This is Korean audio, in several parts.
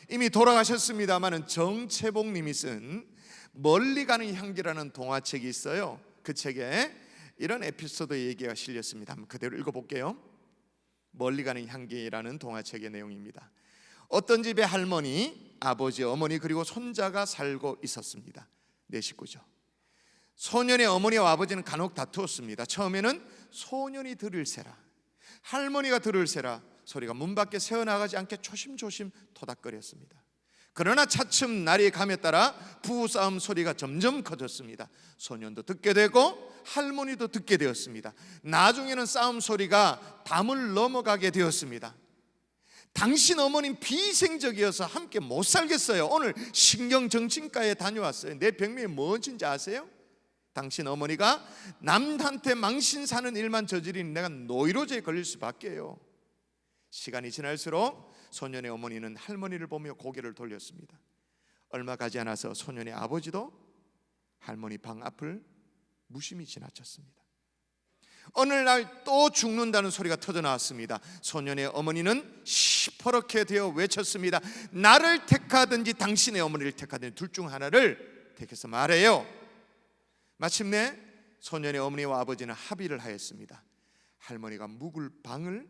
이미 돌아가셨습니다마는 정채복 님이 쓴 멀리 가는 향기라는 동화책이 있어요. 그 책에 이런 에피소드 얘기가 실렸습니다. 한번 그대로 읽어볼게요. 멀리 가는 향기라는 동화책의 내용입니다. 어떤 집에 할머니, 아버지, 어머니 그리고 손자가 살고 있었습니다. 4식구죠. 소년의 어머니와 아버지는 간혹 다투었습니다. 처음에는 소년이 들을세라, 할머니가 들을세라 소리가 문 밖에 새어나가지 않게 조심조심 토닥거렸습니다. 그러나 차츰 날이 감에 따라 부부싸움 소리가 점점 커졌습니다. 소년도 듣게 되고 할머니도 듣게 되었습니다. 나중에는 싸움 소리가 담을 넘어가게 되었습니다. 당신 어머니는 비생적이어서 함께 못 살겠어요. 오늘 신경정신과에 다녀왔어요. 내 병명이 뭔지 아세요? 당신 어머니가 남한테 망신 사는 일만 저지르니 내가 노이로제에 걸릴 수밖에요. 시간이 지날수록 소년의 어머니는 할머니를 보며 고개를 돌렸습니다. 얼마 가지 않아서 소년의 아버지도 할머니 방 앞을 무심히 지나쳤습니다. 어느 날 또 죽는다는 소리가 터져 나왔습니다. 소년의 어머니는 시퍼렇게 되어 외쳤습니다. 나를 택하든지 당신의 어머니를 택하든지 둘 중 하나를 택해서 말해요. 마침내 소년의 어머니와 아버지는 합의를 하였습니다. 할머니가 묵을 방을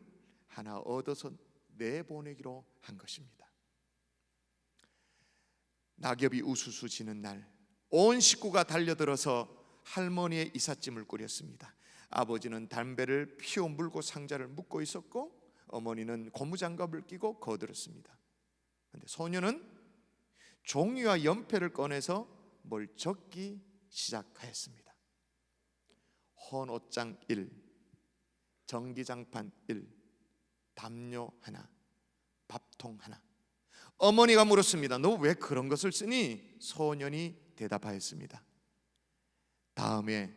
하나 얻어서 내보내기로 한 것입니다. 낙엽이 우수수 지는 날, 온 식구가 달려들어서 할머니의 이삿짐을 꾸렸습니다. 아버지는 담배를 피워 물고 상자를 묶고 있었고 어머니는 고무장갑을 끼고 거들었습니다. 그런데 소년은 종이와 연필을 꺼내서 뭘 적기 시작하였습니다. 헌옷장 1, 전기장판 1, 담요 하나, 밥통 하나. 어머니가 물었습니다. 너 왜 그런 것을 쓰니? 소년이 대답하였습니다. 다음에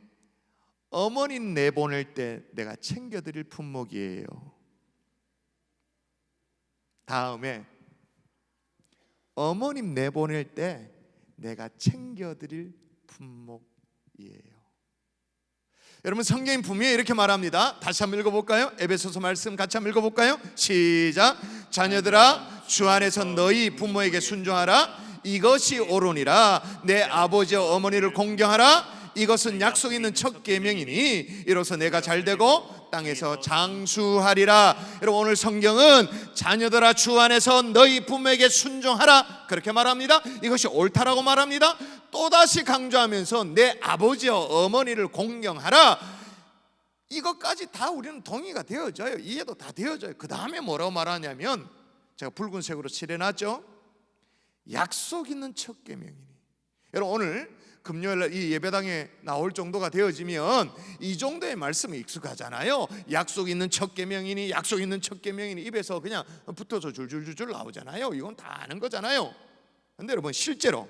어머니 내보낼 때 내가 챙겨드릴 품목이에요. 다음에 어머님 내보낼 때 내가 챙겨드릴 품목이에요. 여러분, 성경이 분명히 이렇게 말합니다. 다시 한번 읽어볼까요? 에베소서 말씀 같이 한번 읽어볼까요? 시작. 자녀들아, 주 안에서 너희 부모에게 순종하라. 이것이 옳으니라. 내 아버지와 어머니를 공경하라. 이것은 약속 있는 첫 계명이니 이로써 내가 잘되고 땅에서 장수하리라. 여러분, 오늘 성경은 자녀들아 주 안에서 너희 부모에게 순종하라 그렇게 말합니다. 이것이 옳다라고 말합니다. 또다시 강조하면서 내 아버지와 어머니를 공경하라. 이것까지 다 우리는 동의가 되어져요. 이해도 다 되어져요. 그 다음에 뭐라고 말하냐면, 제가 붉은색으로 칠해놨죠. 약속 있는 첫 계명이니. 여러분, 오늘 금요일날 이 예배당에 나올 정도가 되어지면 이 정도의 말씀이 익숙하잖아요. 약속 있는 첫 계명이니, 약속 있는 첫 계명이니 입에서 그냥 붙어서 줄줄줄줄 나오잖아요. 이건 다 아는 거잖아요. 그런데 여러분, 실제로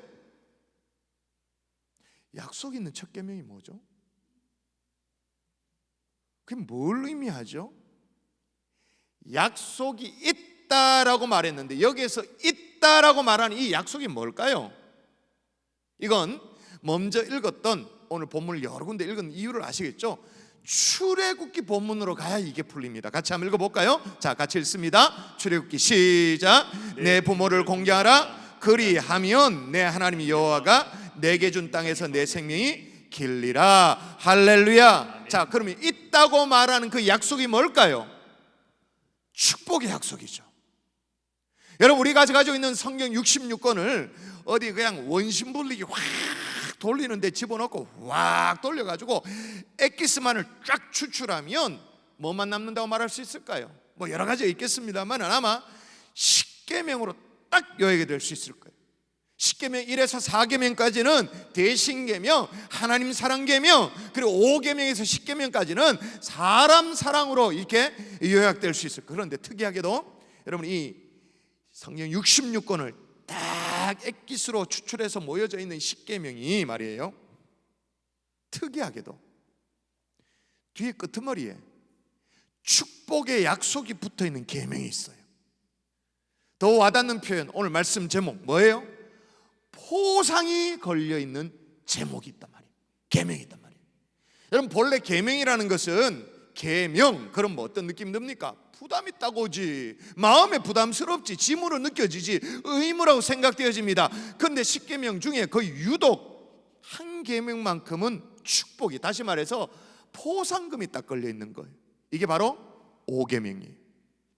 약속 있는 첫 계명이 뭐죠? 그게 뭘 의미하죠? 약속이 있다라고 말했는데 여기에서 있다라고 말하는 이 약속이 뭘까요? 이건 먼저 읽었던 오늘 본문을 여러 군데 읽은 이유를 아시겠죠? 출애굽기 본문으로 가야 이게 풀립니다. 같이 한번 읽어볼까요? 자, 같이 읽습니다. 출애굽기 시작. 내 부모를 공경하라. 그리하면 내 하나님 여호와가 내게 준 땅에서 내 생명이 길리라. 할렐루야. 자, 그러면 있다고 말하는 그 약속이 뭘까요? 축복의 약속이죠. 여러분, 우리가 가지고 있는 성경 66권을 어디 그냥 원심불리기 확 돌리는데 집어넣고 확 돌려가지고 엑기스만을 쫙 추출하면 뭐만 남는다고 말할 수 있을까요? 뭐 여러 가지가 있겠습니다만 아마 10계명으로 딱 요약이 될 수 있을 거예요. 10계명 1에서 4계명까지는 대신계명, 하나님 사랑계명, 그리고 5계명에서 10계명까지는 사람 사랑으로 이렇게 요약될 수 있을 거예요. 그런데 특이하게도 여러분, 이 성경 66권을 딱 엑기스로 추출해서 모여져 있는 10계명이 말이에요, 특이하게도 뒤에 끄트머리에 축복의 약속이 붙어있는 계명이 있어요. 더 와닿는 표현, 오늘 말씀 제목 뭐예요? 포상이 걸려있는 제목이 있단 말이에요. 계명이 있단 말이에요. 여러분, 본래 계명이라는 것은 계명, 그럼 뭐 어떤 느낌 듭니까? 부담 있다고지, 마음에 부담스럽지, 짐으로 느껴지지, 의무라고 생각되어집니다. 그런데 10계명 중에 거의 유독 한 계명만큼은 축복이, 다시 말해서 포상금이 딱 걸려 있는 거예요. 이게 바로 5계명이에요.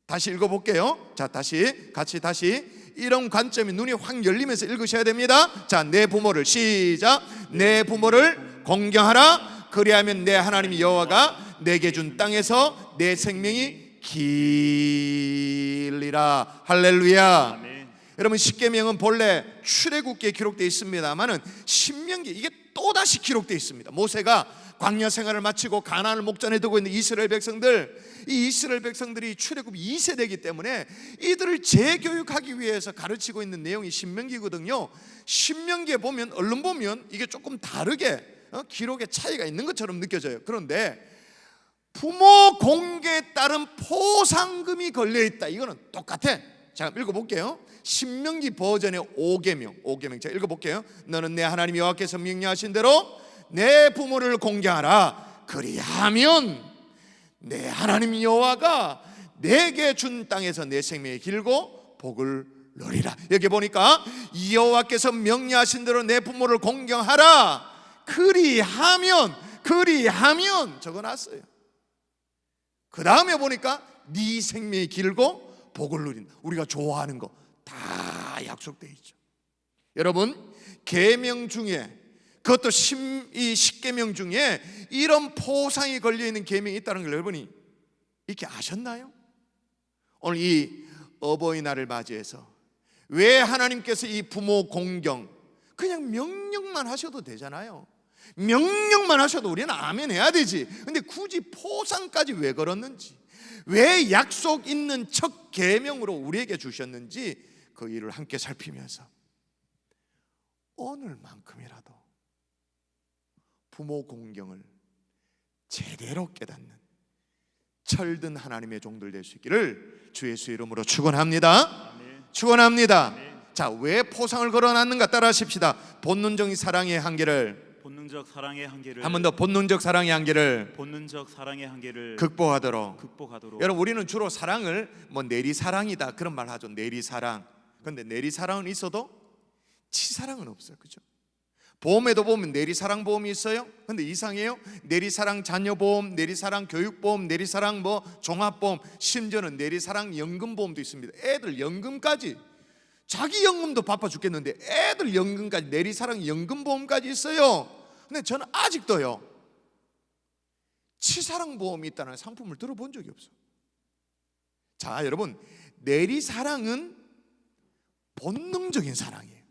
다시 읽어볼게요. 자, 다시 이런 관점이 눈이 확 열리면서 읽으셔야 됩니다. 자, 내 부모를, 시작. 내 부모를 공경하라. 그리하면 내 하나님 여호와가 내게 준 땅에서 내 생명이 길리라. 할렐루야. 아멘. 여러분, 십계명은 본래 출애굽기에 기록되어 있습니다만은 신명기, 이게 또다시 기록되어 있습니다. 모세가 광야 생활을 마치고 가나안을 목전에 두고 있는 이스라엘 백성들, 이 이스라엘 백성들이 출애굽 2세대이기 때문에 이들을 재교육하기 위해서 가르치고 있는 내용이 신명기거든요. 신명기에 보면, 얼른 보면 이게 조금 다르게 기록의 차이가 있는 것처럼 느껴져요. 그런데 부모 공개에 따른 포상금이 걸려있다, 이거는 똑같아. 자, 읽어볼게요. 신명기 버전의 5계명 제가 읽어볼게요. 너는 내 하나님 여호와께서 명령하신 대로 내 부모를 공경하라. 그리하면 내 하나님 여호와가 내게 준 땅에서 내 생명이 길고 복을 누리라. 여기 보니까 여호와께서 명령하신 대로 내 부모를 공경하라. 그리하면 적어놨어요. 그 다음에 보니까 네 생명이 길고 복을 누린다. 우리가 좋아하는 거 다 약속되어 있죠. 여러분, 계명 중에, 그것도 이 10계명 중에 이런 포상이 걸려있는 계명이 있다는 걸 여러분이 이렇게 아셨나요? 오늘 이 어버이날을 맞이해서 왜 하나님께서 이 부모 공경, 그냥 명령만 하셔도 되잖아요. 명령만 하셔도 우리는 아멘 해야 되지. 근데 굳이 포상까지 왜 걸었는지, 왜 약속 있는 첫 계명으로 우리에게 주셨는지, 그 일을 함께 살피면서 오늘만큼이라도 부모 공경을 제대로 깨닫는 철든 하나님의 종들 될 수 있기를 주 예수의 이름으로 축원합니다. 아멘. 축원합니다. 아멘. 자, 왜 포상을 걸어놨는가 따라하십시다. 본능적인 사랑의 한계를, 본능적 사랑의 한계를, 한 번 더, 본능적 사랑의 한계를 본능적 사랑의 한계를 극복하도록. 여러분, 우리는 주로 사랑을 뭐 내리사랑이다 그런 말 하죠. 내리사랑. 그런데 내리사랑은 있어도 치사랑은 없어요. 그죠? 보험에도 보면 내리사랑 보험이 있어요. 근데 이상해요. 내리사랑 자녀보험, 내리사랑 교육보험, 내리사랑 뭐 종합보험, 심지어는 내리사랑 연금보험도 있습니다. 애들 연금까지, 자기 연금도 바빠 죽겠는데 애들 연금까지, 내리사랑 연금보험까지 있어요. 근데 저는 아직도요, 치사랑 보험이 있다는 상품을 들어본 적이 없어요. 자, 여러분, 내리사랑은 본능적인 사랑이에요.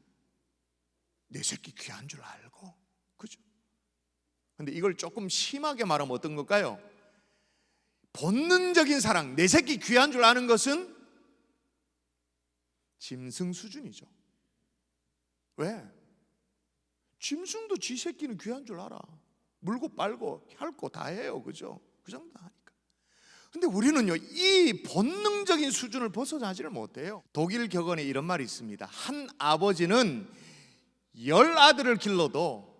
내 새끼 귀한 줄 알고, 그죠? 근데 이걸 조금 심하게 말하면 어떤 걸까요? 본능적인 사랑, 내 새끼 귀한 줄 아는 것은 짐승 수준이죠. 왜? 짐승도 지 새끼는 귀한 줄 알아. 물고 빨고 할 거 다 해요. 그죠? 그 정도 하니까. 근데 우리는요, 이 본능적인 수준을 벗어나지를 못해요. 독일 격언에 이런 말이 있습니다. 한 아버지는 10아들을 길러도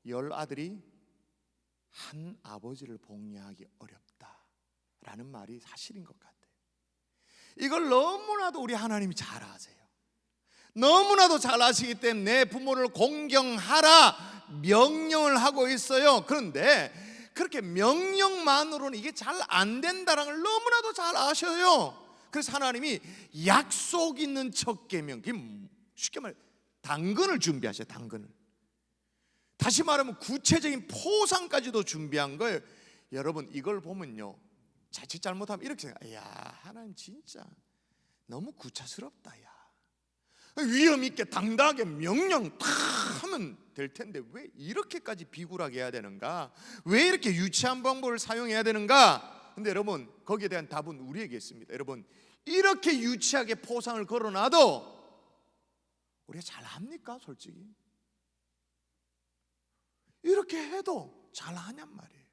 10아들이 한 아버지를 복리하기 어렵다라는 말이 사실인 것 같아요. 이걸 너무나도 우리 하나님이 잘 아세요. 너무나도 잘 아시기 때문에 내 부모를 공경하라 명령을 하고 있어요. 그런데 그렇게 명령만으로는 이게 잘 안 된다는 걸 너무나도 잘 아셔요. 그래서 하나님이 약속 있는 첫 계명, 쉽게 말해 당근을 준비하셔요. 당근을. 다시 말하면 구체적인 포상까지도 준비한 거예요. 여러분, 이걸 보면요, 자칫 잘못하면 이렇게 생각해요. 야, 하나님 진짜 너무 구차스럽다. 야, 위험 있게 당당하게 명령 다 하면 될 텐데 왜 이렇게까지 비굴하게 해야 되는가? 왜 이렇게 유치한 방법을 사용해야 되는가? 근데 여러분, 거기에 대한 답은 우리에게 있습니다. 여러분, 이렇게 유치하게 포상을 걸어놔도 우리가 잘합니까? 솔직히 이렇게 해도 잘하냔 말이에요.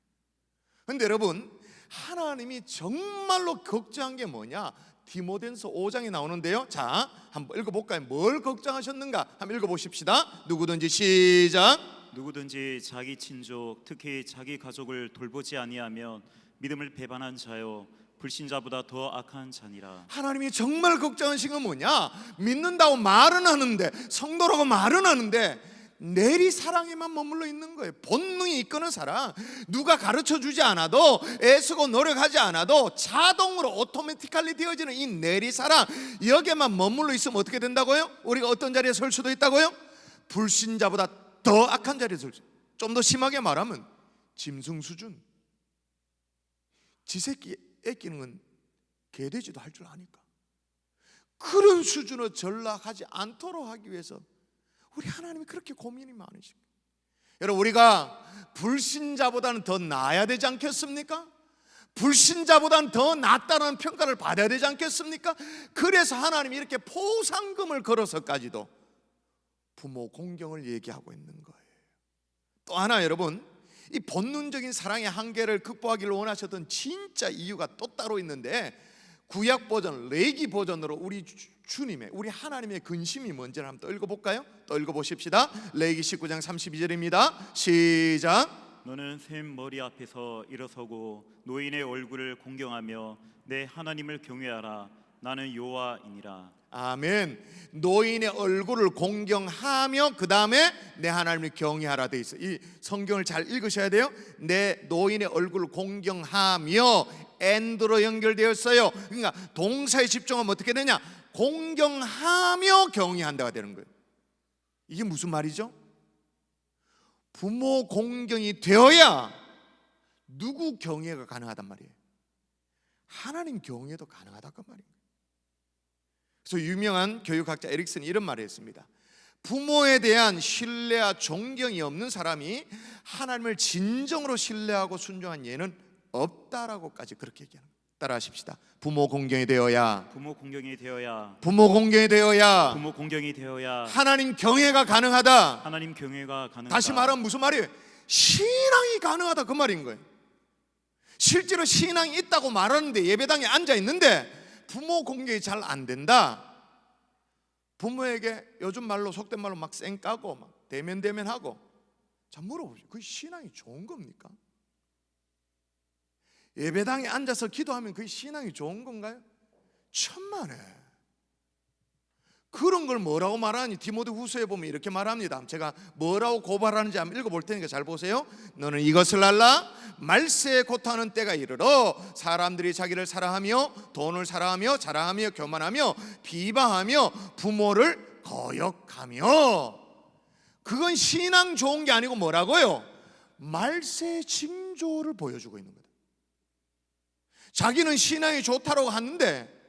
근데 여러분, 하나님이 정말로 걱정한 게 뭐냐? 디모데전서 5장에 나오는데요. 자, 한번 읽어볼까요? 뭘 걱정하셨는가? 한번 읽어보십시다. 누구든지, 시작. 누구든지 자기 친족, 특히 자기 가족을 돌보지 아니하면 믿음을 배반한 자요 불신자보다 더 악한 자니라. 하나님이 정말 걱정하신 건 뭐냐? 믿는다고 말은 하는데, 성도라고 말은 하는데 내리 사랑에만 머물러 있는 거예요. 본능이 이끄는 사랑. 누가 가르쳐 주지 않아도, 애쓰고 노력하지 않아도 자동으로 오토매티컬리 되어지는 이 내리 사랑, 여기에만 머물러 있으면 어떻게 된다고요? 우리가 어떤 자리에 설 수도 있다고요? 불신자보다 더 악한 자리에 설 수. 좀 더 심하게 말하면 짐승 수준. 지새끼 애끼는 건 개돼지도 할 줄 아니까. 그런 수준으로 전락하지 않도록 하기 위해서 우리 하나님이 그렇게 고민이 많으십니다. 여러분, 우리가 불신자보다는 더 나아야 되지 않겠습니까? 불신자보다는 더 낫다는 평가를 받아야 되지 않겠습니까? 그래서 하나님이 이렇게 포상금을 걸어서까지도 부모 공경을 얘기하고 있는 거예요. 또 하나, 여러분, 이 본능적인 사랑의 한계를 극복하기를 원하셨던 진짜 이유가 또 따로 있는데, 구약 버전, 레위기 버전으로 우리 주님의, 우리 하나님의 근심이 뭔지를 한번 또 읽어볼까요? 또 읽어보십시다. 레위기 19장 32절입니다 시작. 너는 샘 머리 앞에서 일어서고 노인의 얼굴을 공경하며 내 하나님을 경외하라. 나는 여호와이니라. 아멘. 노인의 얼굴을 공경하며 그 다음에 내 하나님을 경외하라 돼 있어요. 이 성경을 잘 읽으셔야 돼요. 내 노인의 얼굴을 공경하며 and로 연결되어 있어요. 그러니까 동사에 집중하면 어떻게 되냐? 공경하며 경외한다가 되는 거예요. 이게 무슨 말이죠? 부모 공경이 되어야 누구 경외가 가능하단 말이에요? 하나님 경외도 가능하다고 말이에요. 그래서 유명한 교육학자 에릭슨이 이런 말을 했습니다. 부모에 대한 신뢰와 존경이 없는 사람이 하나님을 진정으로 신뢰하고 순종한 예는 없다라고까지 그렇게 얘기하는 거예요. 따라하십시다. 부모 공경이 되어야, 부모 공경이 되어야, 부모 공경이 되어야, 부모 공경이 되어야 하나님 경외가 가능하다. 하나님 경외가 가능하다. 다시 말하면 무슨 말이에요? 신앙이 가능하다, 그 말인 거예요. 실제로 신앙이 있다고 말하는데, 예배당에 앉아 있는데 부모 공경이 잘 안 된다. 부모에게 요즘 말로, 속된 말로 막 쌩까고 막 대면하고, 자, 물어보세요. 그 신앙이 좋은 겁니까? 예배당에 앉아서 기도하면 그 신앙이 좋은 건가요? 천만에. 그런 걸 뭐라고 말하니? 디모데후서에 보면 이렇게 말합니다. 제가 뭐라고 고발하는지 한번 읽어볼 테니까 잘 보세요. 너는 이것을 알라. 말세에 고통하는 때가 이르러 사람들이 자기를 사랑하며 돈을 사랑하며 자랑하며 교만하며 비방하며 부모를 거역하며. 그건 신앙 좋은 게 아니고 뭐라고요? 말세의 징조를 보여주고 있는 거다. 자기는 신앙이 좋다고 하는데,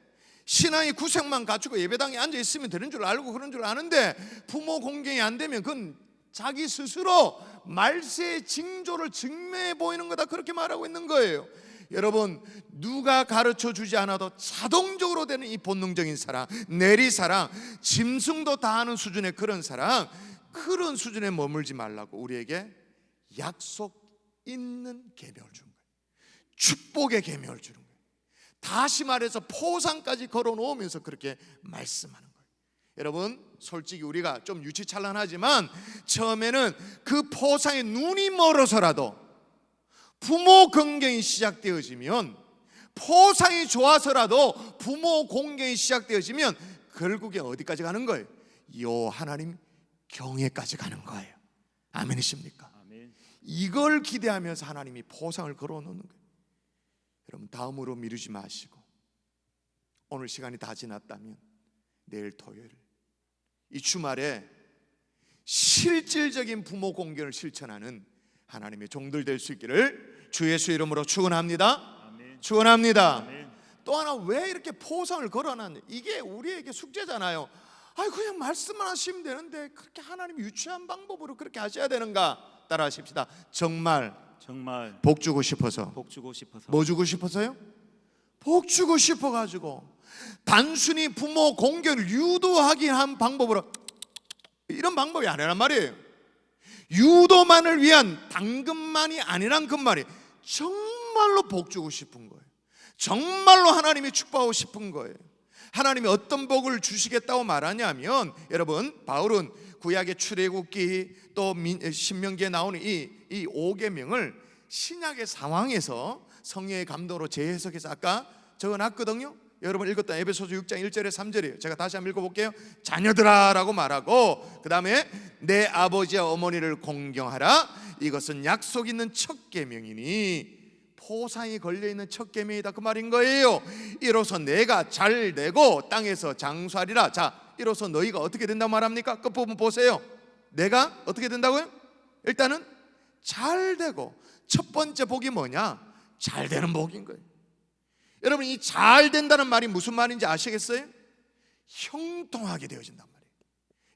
신앙이 구색만 갖추고 예배당에 앉아 있으면 되는 줄 알고 그런 줄 아는데, 부모 공경이 안 되면 그건 자기 스스로 말세의 징조를 증명해 보이는 거다, 그렇게 말하고 있는 거예요. 여러분, 누가 가르쳐 주지 않아도 자동적으로 되는 이 본능적인 사랑, 내리사랑, 짐승도 다 하는 수준의 그런 사랑, 그런 수준에 머물지 말라고 우리에게 약속 있는 계명을 준 거예요. 축복의 계명을 주는 거예요. 다시 말해서 포상까지 걸어놓으면서 그렇게 말씀하는 거예요. 여러분, 솔직히 우리가 좀 유치찬란하지만 처음에는 그 포상에 눈이 멀어서라도 부모 공경이 시작되어지면, 포상이 좋아서라도 부모 공경이 시작되어지면 결국에 어디까지 가는 거예요? 요 하나님 경외까지 가는 거예요. 아멘이십니까? 아멘. 이걸 기대하면서 하나님이 포상을 걸어놓는 거예요. 여러분, 다음으로 미루지 마시고 오늘 시간이 다 지났다면 내일 토요일 이 주말에 실질적인 부모 공경을 실천하는 하나님의 종들 될 수 있기를 주 예수 이름으로 축원합니다. 아멘. 축원합니다. 아멘. 또 하나, 왜 이렇게 포상을 걸어놨냐? 이게 우리에게 숙제잖아요. 그냥 말씀만 하시면 되는데 그렇게 하나님이 유치한 방법으로 그렇게 하셔야 되는가? 따라하십시다. 정말 복 주고 싶어서. 복 주고 싶어서. 뭐 주고 싶어서요? 복 주고 싶어가지고 단순히 부모 공경을 유도하기 한 방법으로, 이런 방법이 아니란 말이에요. 유도만을 위한 당근만이 아니란 그 말이, 정말로 복 주고 싶은 거예요. 정말로 하나님이 축복하고 싶은 거예요. 하나님이 어떤 복을 주시겠다고 말하냐면, 여러분, 바울은 구약의 출애굽기 또 신명기에 나오는 이 5계명을 신약의 상황에서 성령의 감동으로 재해석해서 아까 적어놨거든요. 여러분 읽었던 에베소서 6장 1절에 3절이에요. 제가 다시 한번 읽어볼게요. 자녀들아 라고 말하고 그 다음에 내 아버지와 어머니를 공경하라. 이것은 약속 있는 첫 계명이니 포상이 걸려있는 첫 계명이다, 그 말인 거예요. 이로써 내가 잘 되고 땅에서 장수하리라. 자, 이로써 너희가 어떻게 된다고 말합니까? 끝부분 보세요. 내가 어떻게 된다고요? 일단은 잘 되고, 첫 번째 복이 뭐냐? 잘 되는 복인 거예요. 여러분, 이 잘 된다는 말이 무슨 말인지 아시겠어요? 형통하게 되어진단 말이에요.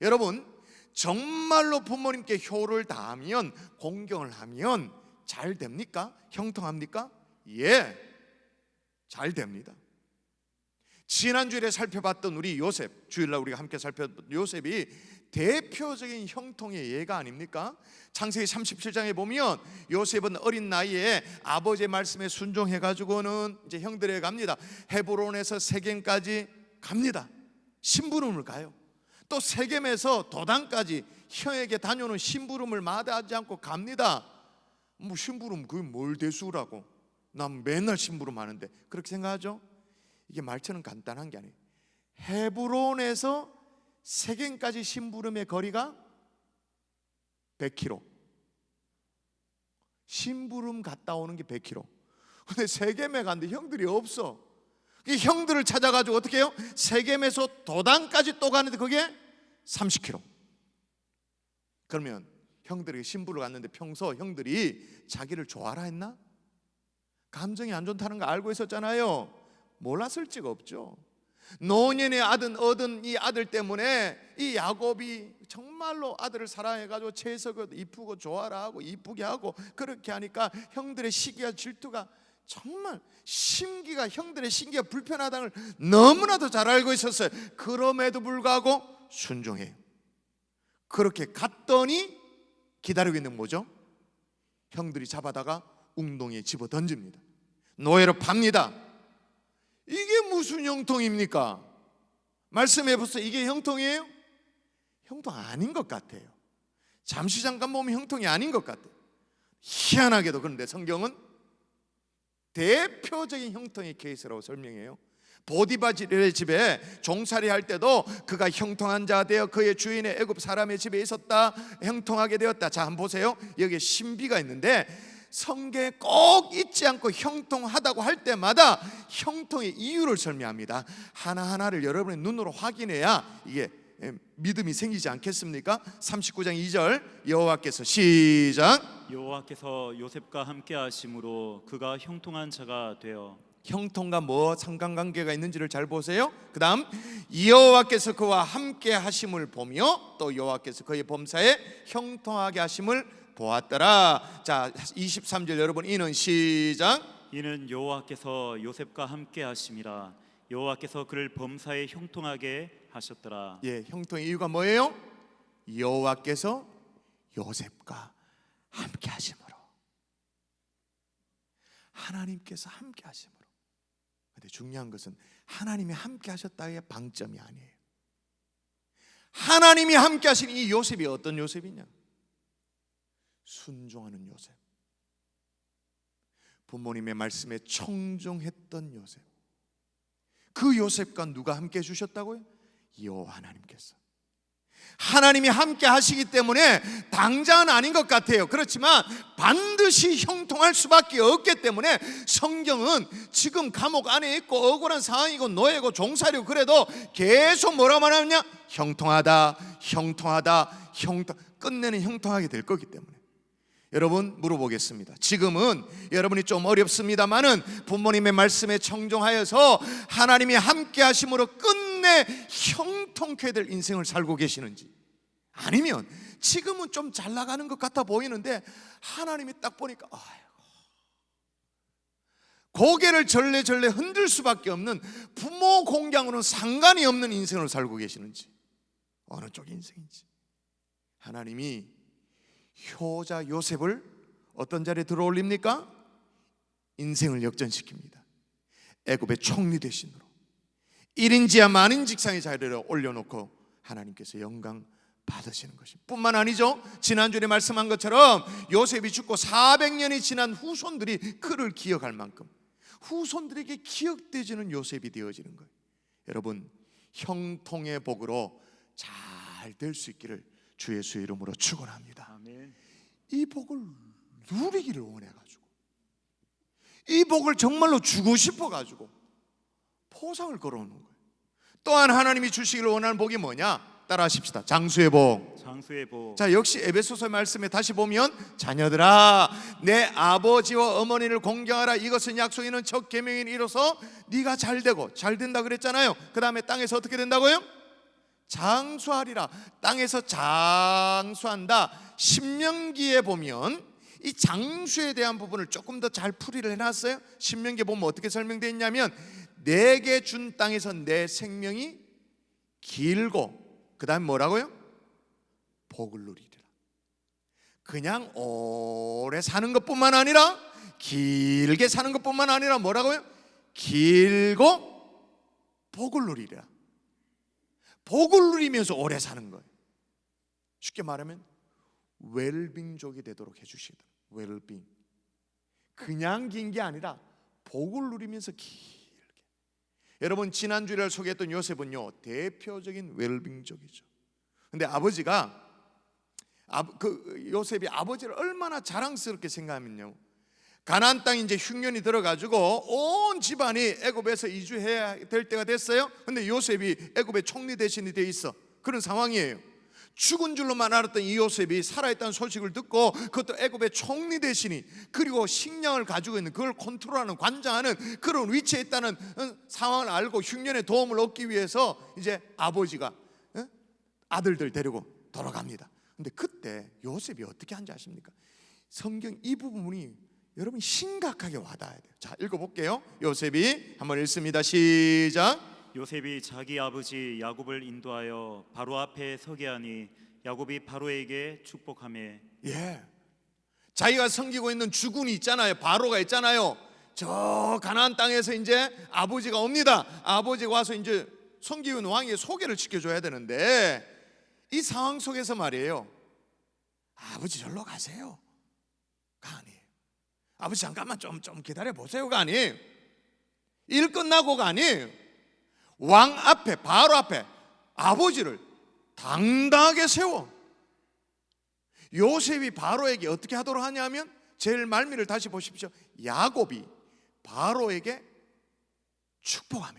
여러분, 정말로 부모님께 효를 다하면, 공경을 하면 잘 됩니까? 형통합니까? 예, 잘 됩니다. 지난주에 살펴봤던 우리 요셉, 주일날 우리가 함께 살펴봤던 요셉이 대표적인 형통의 예가 아닙니까? 창세기 37장에 보면 요셉은 어린 나이에 아버지의 말씀에 순종해가지고는 이제 형들에게 갑니다. 헤브론에서 세겜까지 갑니다. 심부름을 가요. 또 세겜에서 도단까지 형에게 다녀오는 심부름을 마다하지 않고 갑니다. 뭐 심부름 그게 뭘 대수라고, 난 맨날 심부름 하는데, 그렇게 생각하죠? 이게 말처럼 간단한 게 아니에요. 헤브론에서 세겜까지 심부름의 거리가 100km. 심부름 갔다 오는 게 100km. 근데 세겜에 갔는데 형들이 없어. 이 형들을 찾아가지고 어떻게 해요? 세겜에서 도단까지 또 가는데 그게 30km. 그러면 형들에게 신부를 갔는데 평소 형들이 자기를 좋아라 했나? 감정이 안 좋다는 거 알고 있었잖아요. 몰랐을 리가 없죠. 노년에 얻은 이 아들 때문에 이 야곱이 정말로 아들을 사랑해가지고 채석을 이쁘고 좋아라 하고 이쁘게 하고 그렇게 하니까 형들의 시기와 질투가 정말 형들의 심기가 불편하다는 걸 너무나도 잘 알고 있었어요. 그럼에도 불구하고 순종해요. 그렇게 갔더니 기다리고 있는 뭐죠? 형들이 잡아다가 웅덩이에 집어 던집니다. 노예로 팝니다. 이게 무슨 형통입니까? 말씀해 보세요. 이게 형통이에요? 형통 아닌 것 같아요. 잠시 잠깐 보면 형통이 아닌 것 같아요. 희한하게도. 그런데 성경은 대표적인 형통의 케이스라고 설명해요. 보디발의 집에 종살이 할 때도 그가 형통한 자 되어 그의 주인의 애굽 사람의 집에 있었다, 형통하게 되었다. 자, 한번 보세요. 여기에 신비가 있는데 성경에 꼭 잊지 않고 형통하다고 할 때마다 형통의 이유를 설명합니다. 하나하나를 여러분의 눈으로 확인해야 이게 믿음이 생기지 않겠습니까? 39장 2절 여호와께서 시작. 여호와께서 요셉과 함께 하심으로 그가 형통한 자가 되어. 형통과 뭐 상관관계가 있는지를 잘 보세요. 그 다음 여호와께서 그와 함께 하심을 보며 또 여호와께서 그의 범사에 형통하게 하심을 보았더라. 자, 23절 여러분 이는 시작. 이는 여호와께서 요셉과 함께 하심이라. 여호와께서 그를 범사에 형통하게 하셨더라. 예, 형통의 이유가 뭐예요? 여호와께서 요셉과 함께 하심으로. 하나님께서 함께 하심으로. 근데 중요한 것은 하나님이 함께 하셨다의 방점이 아니에요. 하나님이 함께 하신 이 요셉이 어떤 요셉이냐? 순종하는 요셉, 부모님의 말씀에 청종했던 요셉. 그 요셉과 누가 함께 해주셨다고요? 여호와 하나님께서. 하나님이 함께 하시기 때문에 당장은 아닌 것 같아요. 그렇지만 반드시 형통할 수밖에 없기 때문에 성경은 지금 감옥 안에 있고 억울한 상황이고 노예고 종살이고 그래도 계속 뭐라 말하느냐? 형통하다, 형통하다, 끝내는 형통하게 될 거기 때문에. 여러분 물어보겠습니다. 지금은 여러분이 좀 어렵습니다만은 부모님의 말씀에 청종하여서 하나님이 함께 하심으로 끝내 형통케 될 인생을 살고 계시는지, 아니면 지금은 좀 잘 나가는 것 같아 보이는데 하나님이 딱 보니까 고개를 절레절레 흔들 수밖에 없는 부모 공경으로는 상관이 없는 인생을 살고 계시는지, 어느 쪽 인생인지. 하나님이 효자 요셉을 어떤 자리에 들어올립니까? 인생을 역전시킵니다. 애굽의 총리 대신으로 1인지야 만인 직상의 자리를 올려놓고 하나님께서 영광 받으시는 것이 뿐만 아니죠. 지난주에 말씀한 것처럼 요셉이 죽고 400년이 지난 후손들이 그를 기억할 만큼 후손들에게 기억되지는 요셉이 되어지는 거예요. 여러분, 형통의 복으로 잘 될 수 있기를 주 예수의 이름으로 축원합니다. 아멘. 이 복을 누리기를 원해가지고, 이 복을 정말로 주고 싶어가지고 포상을 걸어오는 거예요. 또한 하나님이 주시기를 원하는 복이 뭐냐? 따라하십시다. 장수의 복. 장수의 복. 자, 역시 에베소서 말씀에 다시 보면 자녀들아 내 아버지와 어머니를 공경하라. 이것은 약속 있는 첫 계명인 이로써 네가 잘되고 잘 된다 그랬잖아요. 그 다음에 땅에서 어떻게 된다고요? 장수하리라. 땅에서 장수한다. 신명기에 보면 이 장수에 대한 부분을 조금 더 잘 풀이를 해놨어요. 신명기에 보면 어떻게 설명되어 있냐면 내게 준 땅에서 내 생명이 길고 그 다음에 뭐라고요? 복을 누리리라. 그냥 오래 사는 것뿐만 아니라 길게 사는 것뿐만 아니라 뭐라고요? 길고 복을 누리리라. 복을 누리면서 오래 사는 거예요. 쉽게 말하면 웰빙족이 되도록 해주시다. 웰빙. 그냥 긴 게 아니라 복을 누리면서 길게. 여러분, 지난주에 소개했던 요셉은요 대표적인 웰빙족이죠. 근데 아버지가 요셉이 아버지를 얼마나 자랑스럽게 생각하면요, 가나안 땅에 이제 흉년이 들어가지고 온 집안이 애굽에서 이주해야 될 때가 됐어요. 근데 요셉이 애굽의 총리 대신이 돼 있어. 그런 상황이에요. 죽은 줄로만 알았던 이 요셉이 살아있다는 소식을 듣고, 그것도 애굽의 총리 대신이, 그리고 식량을 가지고 있는, 그걸 컨트롤하는, 관장하는 그런 위치에 있다는 상황을 알고 흉년의 도움을 얻기 위해서 이제 아버지가 아들들 데리고 돌아갑니다. 근데 그때 요셉이 어떻게 한지 아십니까? 성경 이 부분이 여러분 심각하게 와닿아야 돼요. 자, 읽어볼게요. 요셉이 한번 읽습니다. 시작. 요셉이 자기 아버지 야곱을 인도하여 바로 앞에 서게 하니 야곱이 바로에게 축복하매. 예, 자기가 섬기고 있는 주군이 있잖아요. 바로가 있잖아요. 저 가나안 땅에서 이제 아버지가 옵니다. 아버지가 와서 이제 섬기는 왕에게 소개를 시켜줘야 되는데, 이 상황 속에서 말이에요, 아버지 절로 가세요가 아니에요. 아버지 잠깐만 좀 기다려 보세요가 아니에요. 일 끝나고가 아니에요. 왕 앞에, 바로 앞에 아버지를 당당하게 세워. 요셉이 바로에게 어떻게 하도록 하냐면, 제일 말미를 다시 보십시오. 야곱이 바로에게 축복하며.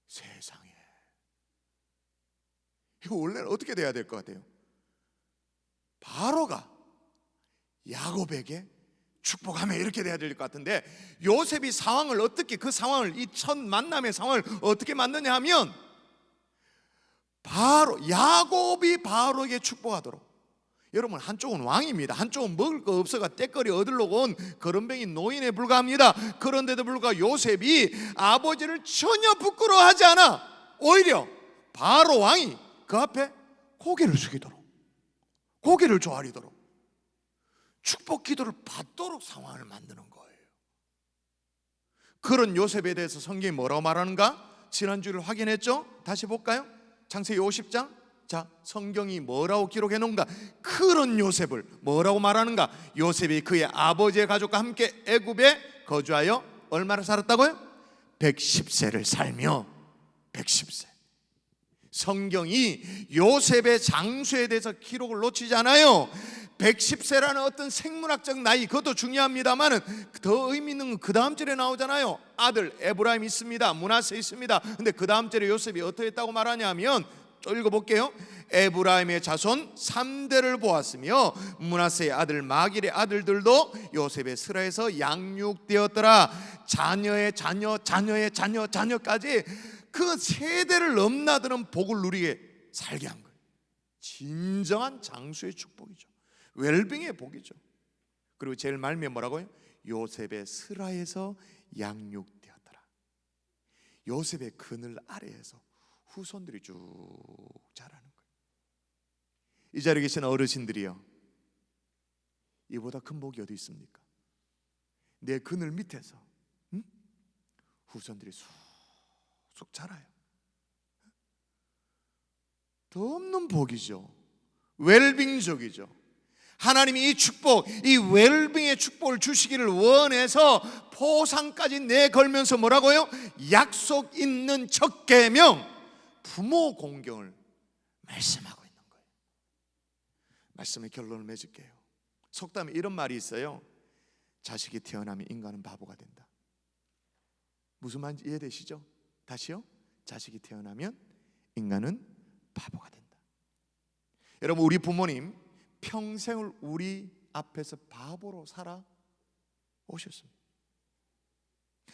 세상에, 이거 원래는 어떻게 돼야 될 것 같아요? 바로가 야곱에게 축복하며 이렇게 돼야 될 것 같은데, 요셉이 상황을 어떻게, 그 상황을, 이 첫 만남의 상황을 어떻게 만드냐 하면, 바로 야곱이 바로에게 축복하도록. 여러분, 한쪽은 왕입니다. 한쪽은 먹을 거 없어가 떼거리 얻으려고 온 거름뱅이 노인에 불과합니다. 그런데도 불구하고 요셉이 아버지를 전혀 부끄러워하지 않아. 오히려 바로 왕이 그 앞에 고개를 숙이도록, 고개를 조아리도록, 축복 기도를 받도록 상황을 만드는 거예요. 그런 요셉에 대해서 성경이 뭐라고 말하는가? 지난주를 확인했죠? 다시 볼까요? 창세기 50장. 자, 성경이 뭐라고 기록해 놓은가? 그런 요셉을 뭐라고 말하는가? 요셉이 그의 아버지의 가족과 함께 애굽에 거주하여 얼마나 살았다고요? 110세를 살며. 110세. 성경이 요셉의 장수에 대해서 기록을 놓치지 않아요. 110세라는 어떤 생물학적 나이, 그것도 중요합니다만 더 의미 있는 건 그 다음 절에 나오잖아요. 아들 에브라임 있습니다. 므낫세 있습니다. 근데 그 다음 절에 요셉이 어떻게 했다고 말하냐면, 또 읽어볼게요. 에브라임의 자손 3대를 보았으며 므낫세의 아들 마길의 아들들도 요셉의 스라에서 양육되었더라. 자녀의 자녀, 자녀의 자녀, 자녀까지 그 세대를 넘나드는 복을 누리게 살게 한 거예요. 진정한 장수의 축복이죠. 웰빙의 복이죠. 그리고 제일 말미에 뭐라고요? 요셉의 스라에서 양육되었더라. 요셉의 그늘 아래에서 후손들이 쭉 자라는 거예요. 이 자리에 계신 어르신들이요, 이보다 큰 복이 어디 있습니까? 내 그늘 밑에서 후손들이 쑥쑥 자라요. 없는 복이죠. 웰빙적이죠. 하나님이 이 축복, 이 웰빙의 축복을 주시기를 원해서 포상까지 내걸면서 뭐라고요? 약속 있는 첫 계명, 부모 공경을 말씀하고 있는 거예요. 말씀의 결론을 맺을게요. 속담에 이런 말이 있어요. 자식이 태어나면 인간은 바보가 된다. 무슨 말인지 이해되시죠? 다시요. 자식이 태어나면 인간은 바보가 된다. 여러분, 우리 부모님 평생을 우리 앞에서 바보로 살아오셨습니다.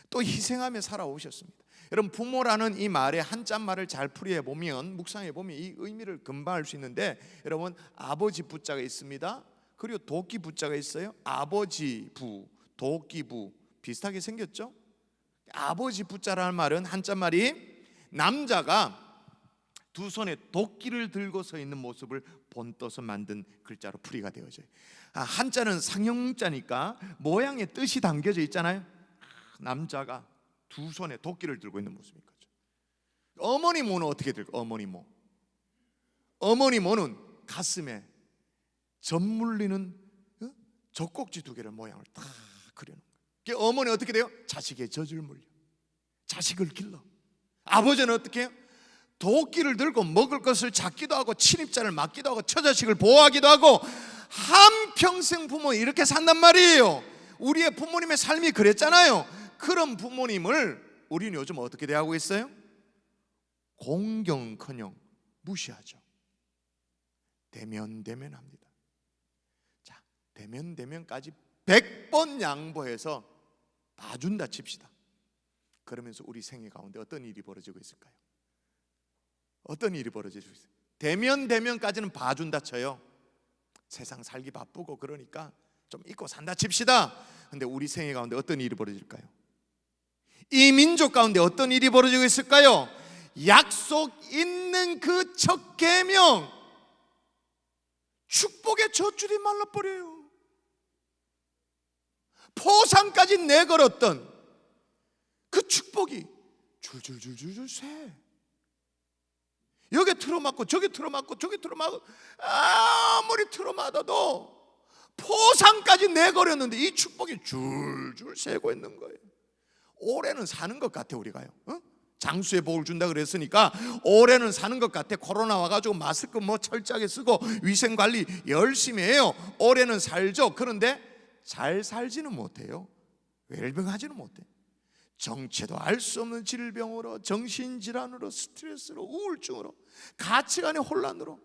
또 희생하며 살아오셨습니다. 여러분, 부모라는 이 말의 한자말을 잘 풀이해 보면, 묵상해 보면 이 의미를 금방 알 수 있는데, 여러분, 아버지 부자가 있습니다. 그리고 도끼 부자가 있어요. 아버지 부, 도끼 부 비슷하게 생겼죠? 아버지 부자라는 말은 한자말이 남자가 두 손에 도끼를 들고 서 있는 모습을 본떠서 만든 글자로 풀이가 되어져요. 한자는 상형문자니까 모양의 뜻이 담겨져 있잖아요. 남자가 두 손에 도끼를 들고 있는 모습인 거죠. 어머니 모는 어떻게 들고? 어머니 모는 가슴에 젖 물리는 젖꼭지 두 개를 모양을 다 그려놓은 거예요. 어머니 어떻게 돼요? 자식의 젖을 물려, 자식을 길러. 아버지는 어떻게 해요? 도끼를 들고 먹을 것을 찾기도 하고 침입자를 막기도 하고 처자식을 보호하기도 하고 한평생 부모 이렇게 산단 말이에요. 우리의 부모님의 삶이 그랬잖아요. 그런 부모님을 우리는 요즘 어떻게 대하고 있어요? 공경커녕 무시하죠. 대면합니다. 자, 대면까지 100번 양보해서 봐준다 칩시다. 그러면서 우리 생애 가운데 어떤 일이 벌어지고 있을까요? 어떤 일이 벌어지고 있어요? 대면까지는 봐준다 쳐요. 세상 살기 바쁘고 그러니까 좀 잊고 산다 칩시다. 근데 우리 생애 가운데 어떤 일이 벌어질까요? 이 민족 가운데 어떤 일이 벌어지고 있을까요? 약속 있는 그 첫 계명, 축복의 젖줄이 말라버려요. 포상까지 내걸었던 그 축복이 줄줄줄줄줄 새. 여기 틀어맞고 저기 틀어맞고 저기 틀어맞고 아무리 틀어맞아도 포상까지 내걸었는데 이 축복이 줄줄 새고 있는 거예요. 올해는 사는 것 같아. 우리가요, 장수의 복을 준다 그랬으니까 올해는 사는 것 같아. 코로나 와가지고 마스크 철저하게 쓰고 위생관리 열심히 해요. 올해는 살죠. 그런데 잘 살지는 못해요. 웰빙하지는 못해. 정체도 알 수 없는 질병으로, 정신질환으로, 스트레스로, 우울증으로, 가치관의 혼란으로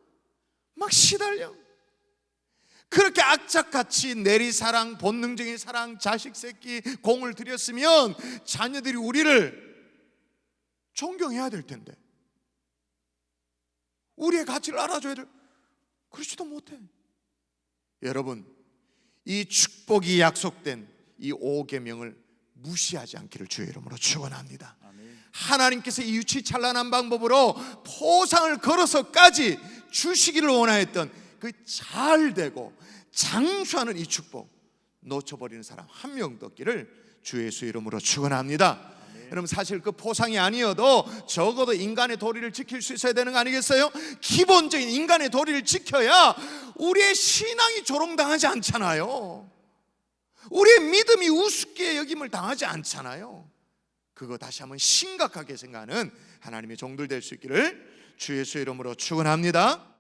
막 시달려. 그렇게 악착같이 내리사랑, 본능적인 사랑, 자식 새끼 공을 들였으면 자녀들이 우리를 존경해야 될 텐데, 우리의 가치를 알아줘야 될, 그렇지도 못해. 여러분, 이 축복이 약속된 이 5계명을 무시하지 않기를 주의 이름으로 축원합니다. 하나님께서 이 유치찬란한 방법으로 포상을 걸어서까지 주시기를 원하였던 그 잘되고 장수하는 이 축복 놓쳐버리는 사람 한 명도 없기를 주의 예수 이름으로 축원합니다. 여러분, 사실 그 포상이 아니어도 적어도 인간의 도리를 지킬 수 있어야 되는 거 아니겠어요? 기본적인 인간의 도리를 지켜야 우리의 신앙이 조롱당하지 않잖아요. 우리의 믿음이 우습게 여김을 당하지 않잖아요. 그거 다시 한번 심각하게 생각하는 하나님의 종들 될 수 있기를 주 예수의 이름으로 축원합니다.